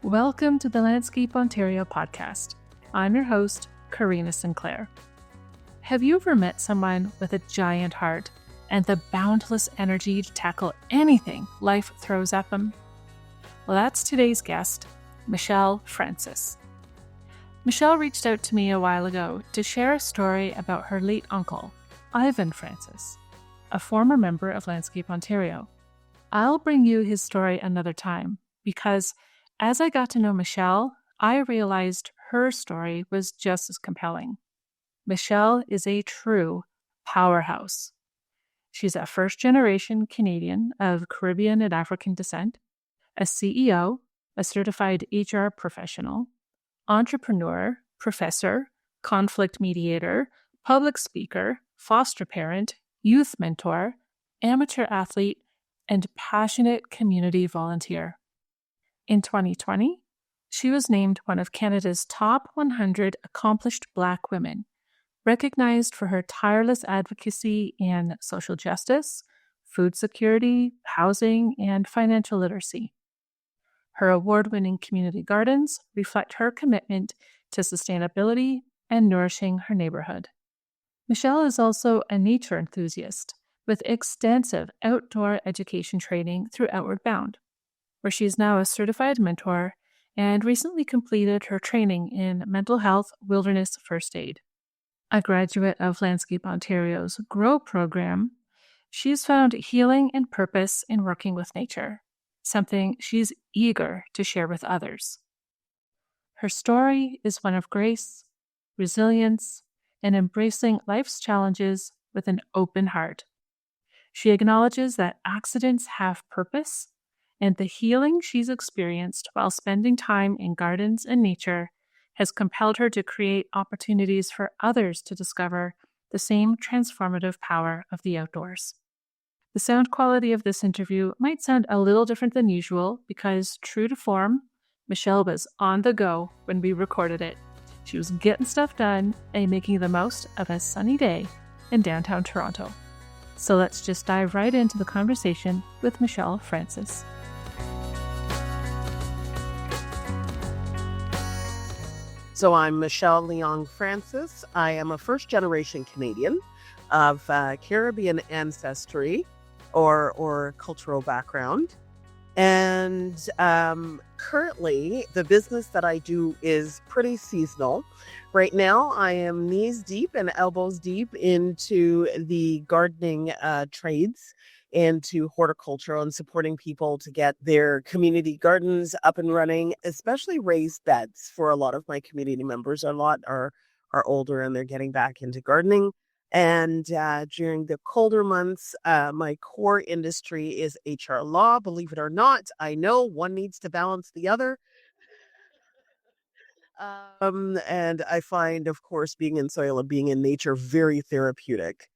Welcome to the Landscape Ontario podcast. I'm your host, Karina Sinclair. Have you ever met someone with a giant heart and the boundless energy to tackle anything life throws at them? Well, that's today's guest, Michelle Francis. Michelle reached out to me a while ago to share a story about her late uncle, Ivan Francis, a former member of Landscape Ontario. I'll bring you his story another time because as I got to know Michelle, I realized her story was just as compelling. Michelle is a true powerhouse. She's a first-generation Canadian of Caribbean and African descent, a CEO, a certified HR professional, entrepreneur, professor, conflict mediator, public speaker, foster parent, youth mentor, amateur athlete, and passionate community volunteer. In 2020, she was named one of Canada's top 100 accomplished Black women, recognized for her tireless advocacy in social justice, food security, housing, and financial literacy. Her award-winning community gardens reflect her commitment to sustainability and nourishing her neighborhood. Michelle is also a nature enthusiast with extensive outdoor education training through Outward Bound, where she is now a certified mentor and recently completed her training in mental health wilderness first aid. A graduate of Landscape Ontario's GROW program, she's found healing and purpose in working with nature, something she's eager to share with others. Her story is one of grace, resilience, and embracing life's challenges with an open heart. She acknowledges that accidents have purpose, and the healing she's experienced while spending time in gardens and nature has compelled her to create opportunities for others to discover the same transformative power of the outdoors. The sound quality of this interview might sound a little different than usual because, true to form, Michelle was on the go when we recorded it. She was getting stuff done and making the most of a sunny day in downtown Toronto. So let's just dive right into the conversation with Michelle Francis. So I'm Michelle Leong Francis. I am a first-generation Canadian of Caribbean ancestry or cultural background. And currently, the business that I do is pretty seasonal. Right now, I am knees deep and elbows deep into the gardening trades, into horticulture and supporting people to get their community gardens up and running, especially raised beds for a lot of my community members. A lot are older and they're getting back into gardening. And during the colder months, my core industry is HR law. Believe it or not, I know one needs to balance the other. And I find, of course, being in soil and being in nature very therapeutic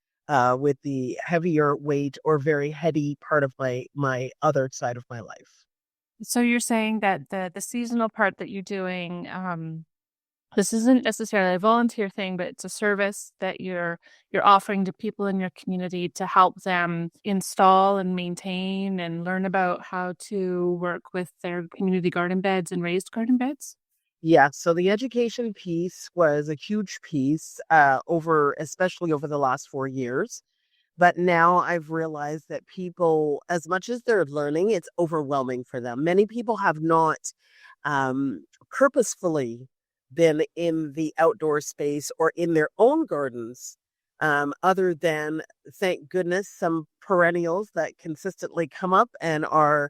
with the heavier weight or very heady part of my other side of my life. So you're saying that the seasonal part that you're doing, this isn't necessarily a volunteer thing, but it's a service that you're offering to people in your community to help them install and maintain and learn about how to work with their community garden beds and raised garden beds? Yeah, so the education piece was a huge piece especially over the last 4 years. But now I've realized that people, as much as they're learning, it's overwhelming for them. Many people have not purposefully been in the outdoor space or in their own gardens, other than, thank goodness, some perennials that consistently come up and are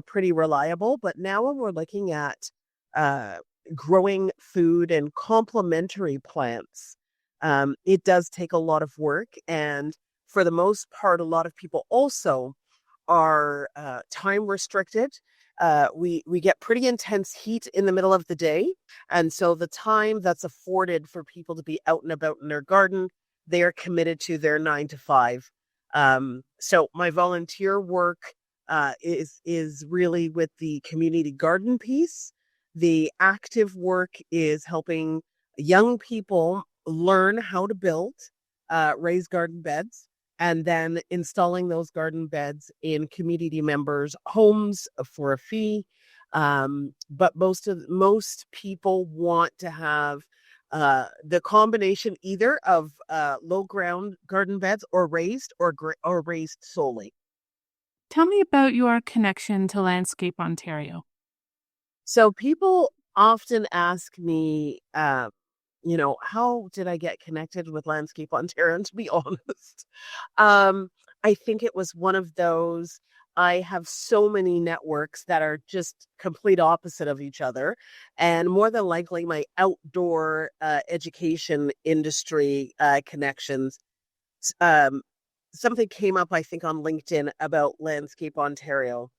pretty reliable. But now when we're looking at uh, growing food and complementary plants, it does take a lot of work. And for the most part, a lot of people also are time restricted. We get pretty intense heat in the middle of the day. And so the time that's afforded for people to be out and about in their garden, they are committed to their 9 to 5. So my volunteer work is really with the community garden piece. The active work is helping young people learn how to build raised garden beds, and then installing those garden beds in community members' homes for a fee, But most people want to have the combination either of low ground garden beds or raised solely. Tell me about your connection to Landscape Ontario. So people often ask me, how did I get connected with Landscape Ontario? And to be honest, um, I think it was one of those. I have so many networks that are just complete opposite of each other. And more than likely, my outdoor education industry connections. Um, Something came up, I think, on LinkedIn about Landscape Ontario.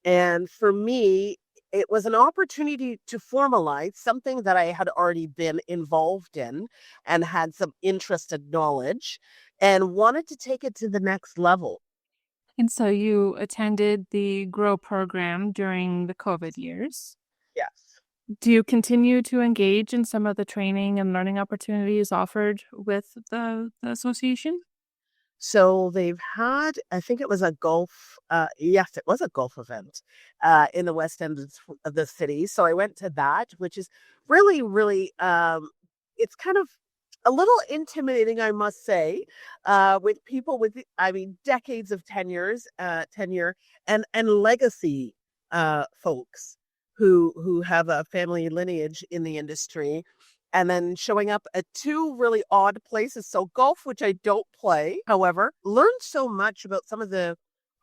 And for me, it was an opportunity to formalize something that I had already been involved in and had some interest and knowledge and wanted to take it to the next level. And so you attended the GROW program during the COVID years. Yes. Do you continue to engage in some of the training and learning opportunities offered with the association? So they've had, I think it was a golf, yes, it was a golf event in the West End of the city. So I went to that, which is really, really, it's kind of a little intimidating, I must say, with people with, I mean, decades of tenure and legacy folks who have a family lineage in the industry and then showing up at two really odd places. So golf, which I don't play, however, learned so much about some of the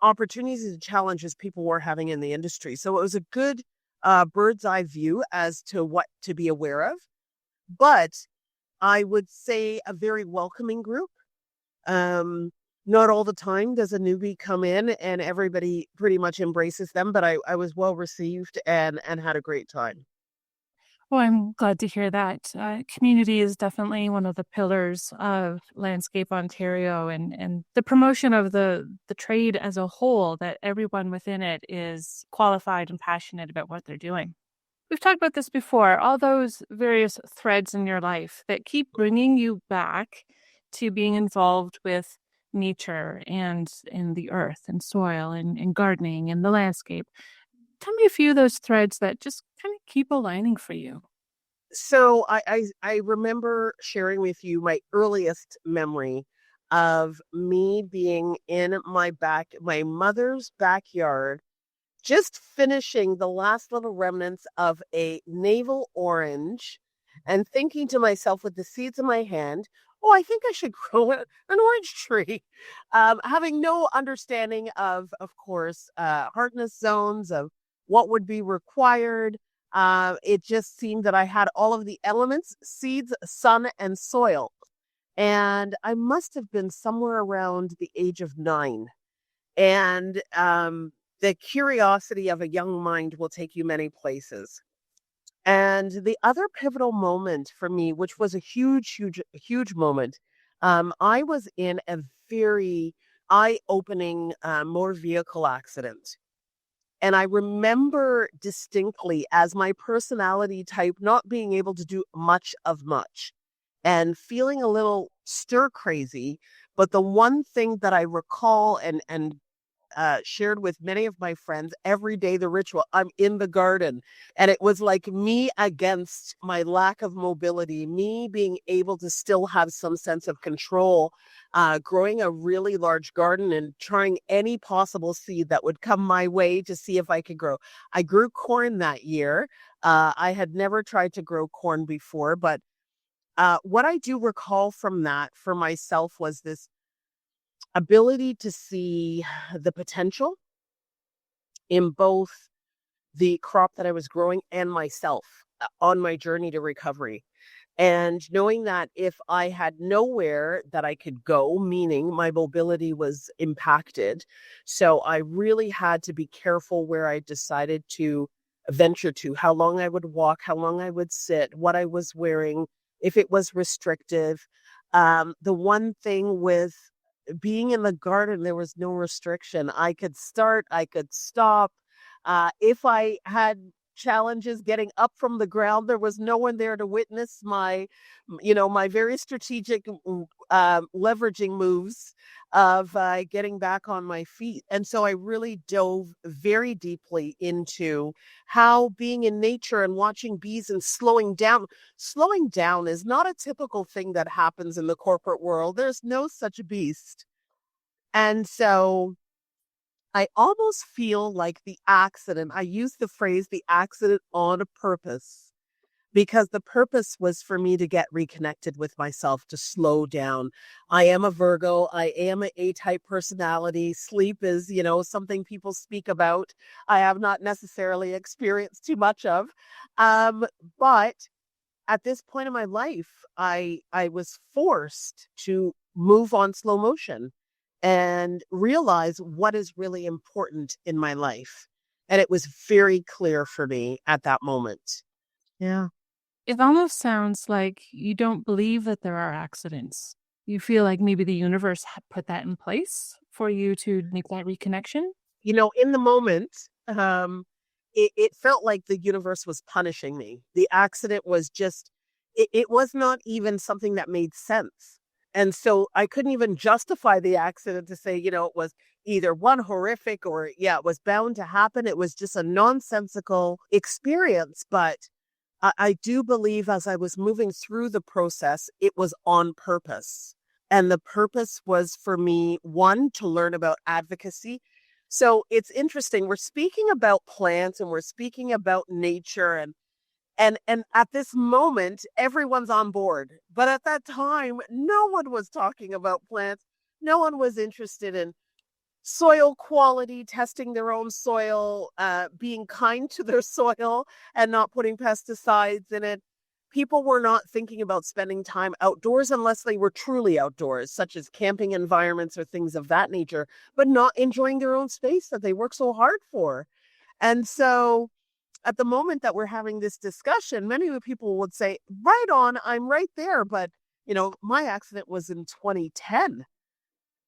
opportunities and challenges people were having in the industry. So it was a good bird's eye view as to what to be aware of. But I would say a very welcoming group. Um, Not all the time does a newbie come in and everybody pretty much embraces them, but I was well received and had a great time. Well, I'm glad to hear that. Community is definitely one of the pillars of Landscape Ontario, and the promotion of the trade as a whole, that everyone within it is qualified and passionate about what they're doing. We've talked about this before, all those various threads in your life that keep bringing you back to being involved with nature and in the earth and soil and gardening and the landscape. Tell me a few of those threads that just kind of keep aligning for you. So I remember sharing with you my earliest memory of me being in my mother's backyard, just finishing the last little remnants of a navel orange and thinking to myself with the seeds in my hand, oh, I think I should grow an orange tree. Having no understanding of course, hardness zones, of what would be required. It just seemed that I had all of the elements, seeds, sun, and soil. And I must have been somewhere around the age of 9. And the curiosity of a young mind will take you many places. And the other pivotal moment for me, which was a huge, huge, huge moment, I was in a very eye-opening motor vehicle accident. And I remember distinctly as my personality type not being able to do much of much and feeling a little stir crazy. But the one thing that I recall and shared with many of my friends every day, the ritual, I'm in the garden. And it was like me against my lack of mobility, me being able to still have some sense of control, growing a really large garden and trying any possible seed that would come my way to see if I could grow. I grew corn that year. I had never tried to grow corn before, but what I do recall from that for myself was this ability to see the potential in both the crop that I was growing and myself on my journey to recovery. And knowing that if I had nowhere that I could go, meaning my mobility was impacted. So I really had to be careful where I decided to venture to, how long I would walk, how long I would sit, what I was wearing, if it was restrictive. The one thing with being in the garden, there was no restriction. I could start, I could stop. If I had challenges getting up from the ground. There was no one there to witness my very strategic leveraging moves of getting back on my feet. And so I really dove very deeply into how being in nature and watching bees and slowing down is not a typical thing that happens in the corporate world. There's no such beast. And so I almost feel like I use the phrase the accident on purpose because the purpose was for me to get reconnected with myself, to slow down. I am a Virgo. I am an A-type personality. Sleep is, something people speak about. I have not necessarily experienced too much of. But at this point in my life, I was forced to move on slow motion and realize what is really important in my life. And it was very clear for me at that moment. Yeah. It almost sounds like you don't believe that there are accidents. You feel like maybe the universe put that in place for you to make that reconnection. In the moment, it felt like the universe was punishing me. The accident was it was not even something that made sense. And so I couldn't even justify the accident to say, it was either one horrific or, yeah, it was bound to happen. It was just a nonsensical experience. But I do believe as I was moving through the process, it was on purpose. And the purpose was for me, one, to learn about advocacy. So it's interesting. We're speaking about plants and we're speaking about nature and at this moment, everyone's on board. But at that time, no one was talking about plants. No one was interested in soil quality, testing their own soil, being kind to their soil and not putting pesticides in it. People were not thinking about spending time outdoors unless they were truly outdoors, such as camping environments or things of that nature, but not enjoying their own space that they work so hard for. And so at the moment that we're having this discussion, many of the people would say, right on, I'm right there. But, my accident was in 2010.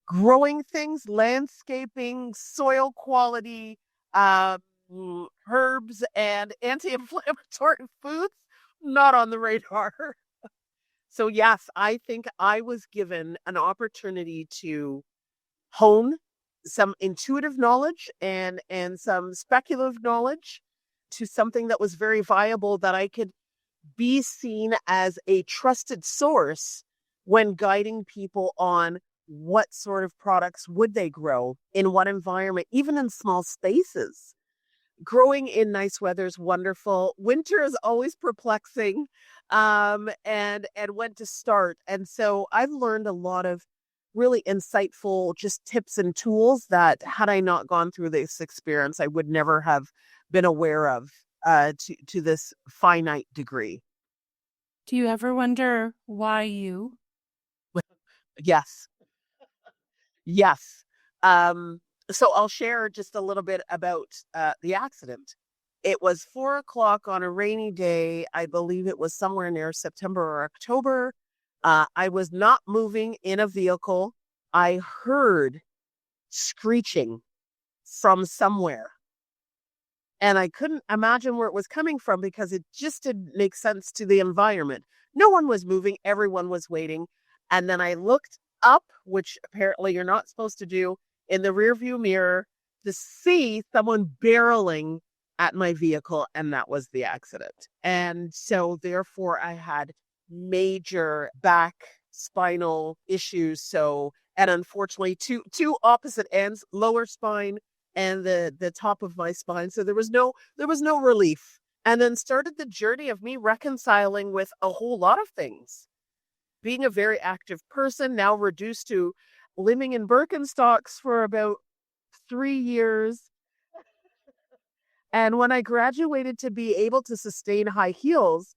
Growing things, landscaping, soil quality, herbs, and anti-inflammatory foods, not on the radar. So yes, I think I was given an opportunity to hone some intuitive knowledge and some speculative knowledge to something that was very viable that I could be seen as a trusted source when guiding people on what sort of products would they grow in what environment, even in small spaces. Growing in nice weather is wonderful. Winter is always perplexing, and when to start. And so I've learned a lot of really insightful just tips and tools that had I not gone through this experience, I would never have been aware of to this finite degree. Do you ever wonder why you? Yes. Yes. So I'll share just a little bit about the accident. It was 4 o'clock on a rainy day. I believe it was somewhere near September or October. I was not moving in a vehicle. I heard screeching from somewhere. And I couldn't imagine where it was coming from because it just didn't make sense to the environment. No one was moving. Everyone was waiting. And then I looked up, which apparently you're not supposed to do, in the rearview mirror to see someone barreling at my vehicle. And that was the accident. And so therefore I had major back spinal issues. And unfortunately two opposite ends, lower spine and the top of my spine. So there was no relief. And then started the journey of me reconciling with a whole lot of things. Being a very active person, now reduced to living in Birkenstocks for about 3 years. And when I graduated to be able to sustain high heels,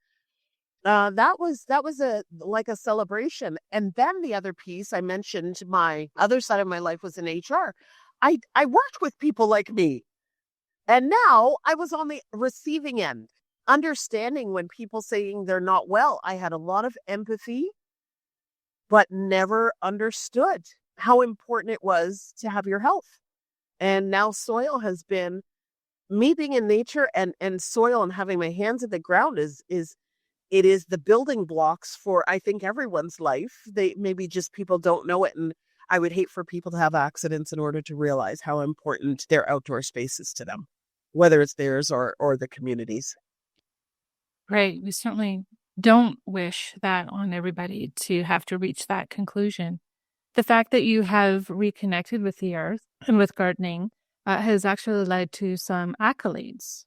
that was a celebration. And then the other piece I mentioned, my other side of my life was in HR. I worked with people like me. And now I was on the receiving end, understanding when people saying they're not well. I had a lot of empathy, but never understood how important it was to have your health. And now soil has been me being in nature and soil and having my hands in the ground is it is the building blocks for, I think, everyone's life. They maybe just people don't know it. And I would hate for people to have accidents in order to realize how important their outdoor space is to them, whether it's theirs or the community's. Right. We certainly don't wish that on everybody to have to reach that conclusion. The fact that you have reconnected with the earth and with gardening has actually led to some accolades,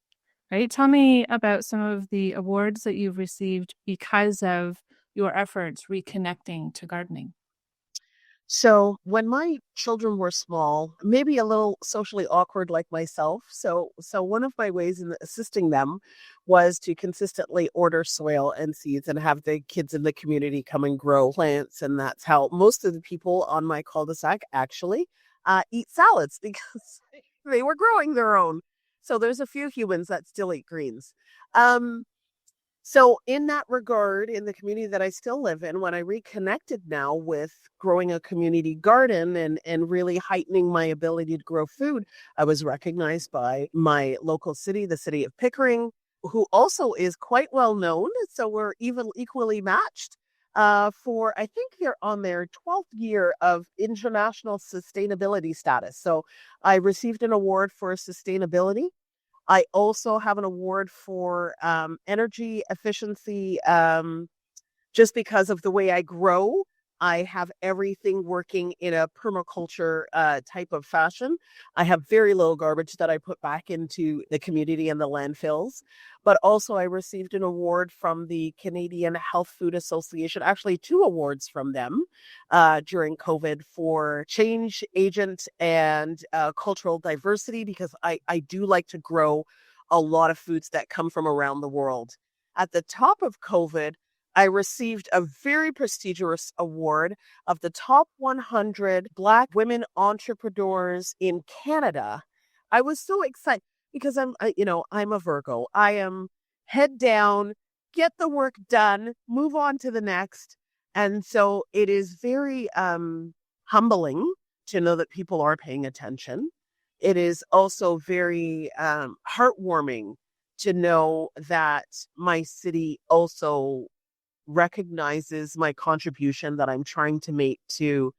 right? Tell me about some of the awards that you've received because of your efforts reconnecting to gardening. So when my children were small, maybe a little socially awkward like myself, so one of my ways in assisting them was to consistently order soil and seeds and have the kids in the community come and grow plants, and that's how most of the people on my cul-de-sac actually eat salads because they were growing their own. So there's a few humans that still eat greens. Um, so, in that regard, in the community that I still live in, when I reconnected now with growing a community garden and really heightening my ability to grow food, I was recognized by my local city, the city of Pickering, who also is quite well known. So we're even equally matched for, I think they're on their 12th year of international sustainability status. So I received an award for sustainability. I also have an award for energy efficiency. Just because of the way I grow, I have everything working in a permaculture type of fashion. I have very little garbage that I put back into the community and the landfills. But also, I received an award from the Canadian Health Food Association, actually, two awards from them during COVID for change agent and cultural diversity, because I do like to grow a lot of foods that come from around the world. At the top of COVID, I received a very prestigious award of the top 100 Black women entrepreneurs in Canada. I was so excited because I'm a Virgo. I am head down, get the work done, move on to the next. And so it is very humbling to know that people are paying attention. It is also very heartwarming to know that my city also recognizes my contribution that I'm trying to make to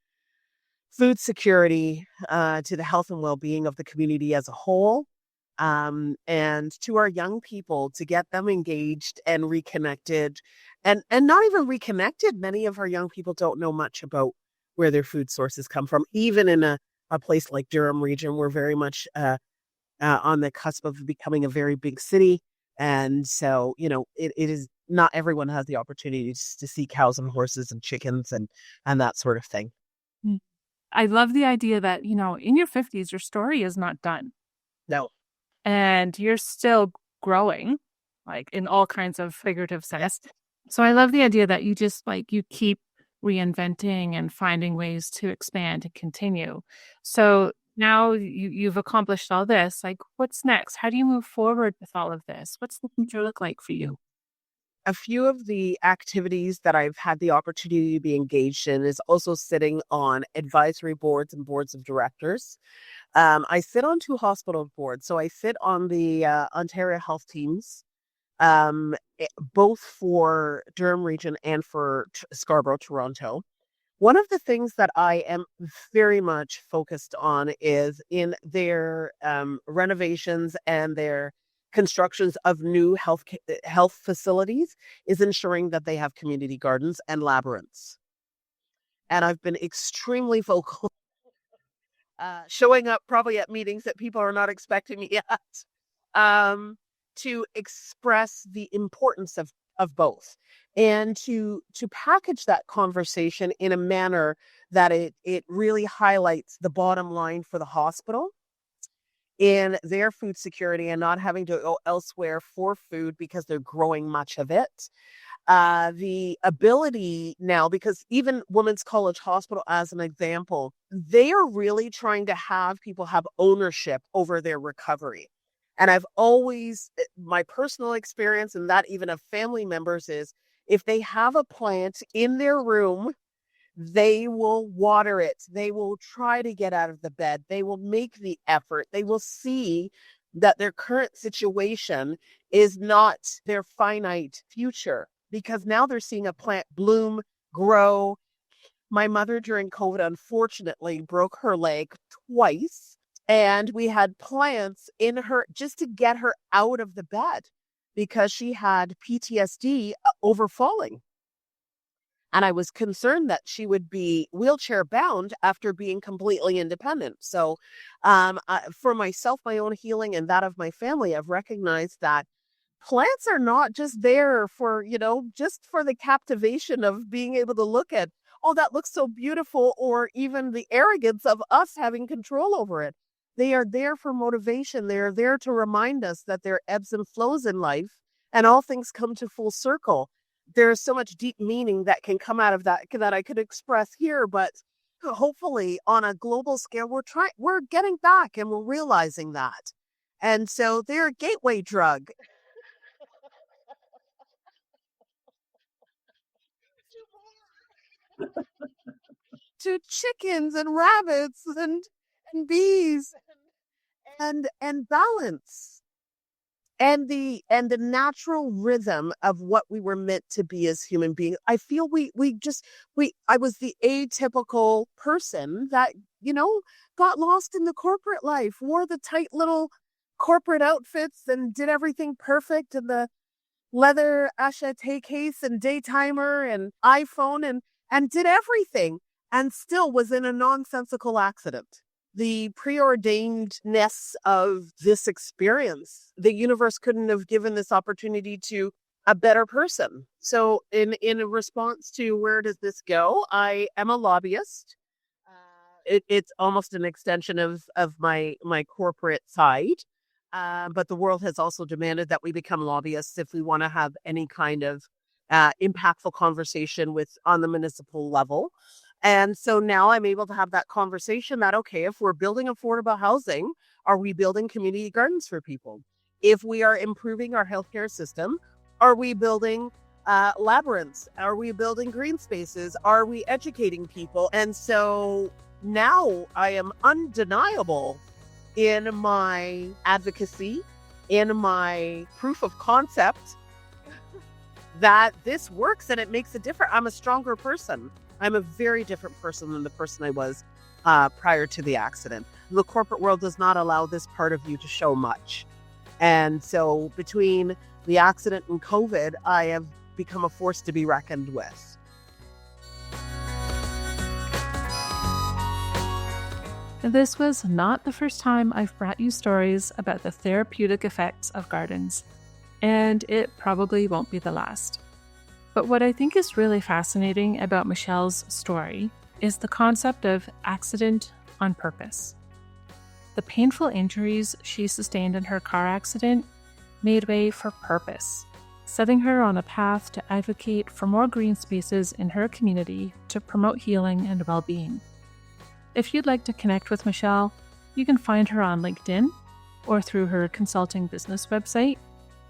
food security, to the health and well-being of the community as a whole, and to our young people to get them engaged and reconnected, and not even reconnected. Many of our young people don't know much about where their food sources come from. Even in a place like Durham region, we're very much on the cusp of becoming a very big city. And so, it is not everyone has the opportunity to see cows and horses and chickens and that sort of thing. Mm. I love the idea that, in your 50s, your story is not done No. and you're still growing, like in all kinds of figurative Yeah. sense. So I love the idea that you just you keep reinventing and finding ways to expand and continue. So now you've accomplished all this. Like, what's next? How do you move forward with all of this? What's the future look like for you? A few of the activities that I've had the opportunity to be engaged in is also sitting on advisory boards and boards of directors. I sit on two hospital boards. So I sit on the Ontario Health teams, both for Durham region and for Scarborough, Toronto. One of the things that I am very much focused on is in their renovations and their constructions of new health facilities is ensuring that they have community gardens and labyrinths. And I've been extremely vocal, showing up probably at meetings that people are not expecting me at, to express the importance of both, and to package that conversation in a manner that it really highlights the bottom line for the hospital in their food security and not having to go elsewhere for food because they're growing much of it. The ability now, because even Women's College Hospital, as an example, they are really trying to have people have ownership over their recovery. And I've always, my personal experience, and that even of family members, is if they have a plant in their room, they will water it. They will try to get out of the bed. They will make the effort. They will see that their current situation is not their finite future, because now they're seeing a plant bloom, grow. My mother during COVID, unfortunately, broke her leg twice, and we had plants in her just to get her out of the bed because she had PTSD over falling. And I was concerned that she would be wheelchair bound after being completely independent. So, for myself, my own healing and that of my family, I've recognized that plants are not just there for, just for the captivation of being able to look at, oh, that looks so beautiful, or even the arrogance of us having control over it. They are there for motivation. They are there to remind us that there are ebbs and flows in life and all things come to full circle. There's so much deep meaning that can come out of that I could express here, but hopefully on a global scale, we're getting back and we're realizing that. And so they're a gateway drug to chickens and rabbits and bees and balance and the natural rhythm of what we were meant to be as human beings. I feel I was the atypical person that, got lost in the corporate life, wore the tight little corporate outfits and did everything perfect, and the leather achete case and daytimer and iPhone and did everything, and still was in a nonsensical accident. The preordainedness of this experience, the universe couldn't have given this opportunity to a better person. So in response to where does this go, I am a lobbyist. It's almost an extension of my corporate side. But the world has also demanded that we become lobbyists if we want to have any kind of impactful conversation on the municipal level. And so now I'm able to have that conversation that, okay, if we're building affordable housing, are we building community gardens for people? If we are improving our healthcare system, are we building labyrinths? Are we building green spaces? Are we educating people? And so now I am undeniable in my advocacy, in my proof of concept that this works and it makes a difference. I'm a stronger person. I'm a very different person than the person I was prior to the accident. The corporate world does not allow this part of you to show much. And so between the accident and COVID, I have become a force to be reckoned with. This was not the first time I've brought you stories about the therapeutic effects of gardens, and it probably won't be the last. But what I think is really fascinating about Michelle's story is the concept of accident on purpose. The painful injuries she sustained in her car accident made way for purpose, setting her on a path to advocate for more green spaces in her community to promote healing and well-being. If you'd like to connect with Michelle, you can find her on LinkedIn or through her consulting business website,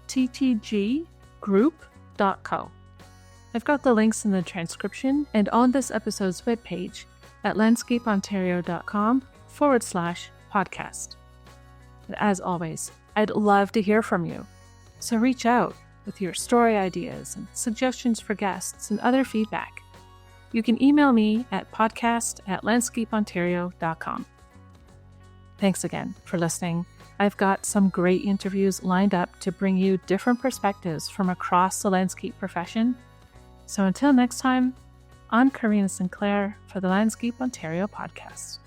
ttggroup.co. I've got the links in the transcription and on this episode's webpage at landscapeontario.com/podcast. And as always, I'd love to hear from you. So reach out with your story ideas and suggestions for guests and other feedback. You can email me at podcast@landscapeontario.com. Thanks again for listening. I've got some great interviews lined up to bring you different perspectives from across the landscape profession. So until next time, I'm Karina Sinclair for the Landscape Ontario podcast.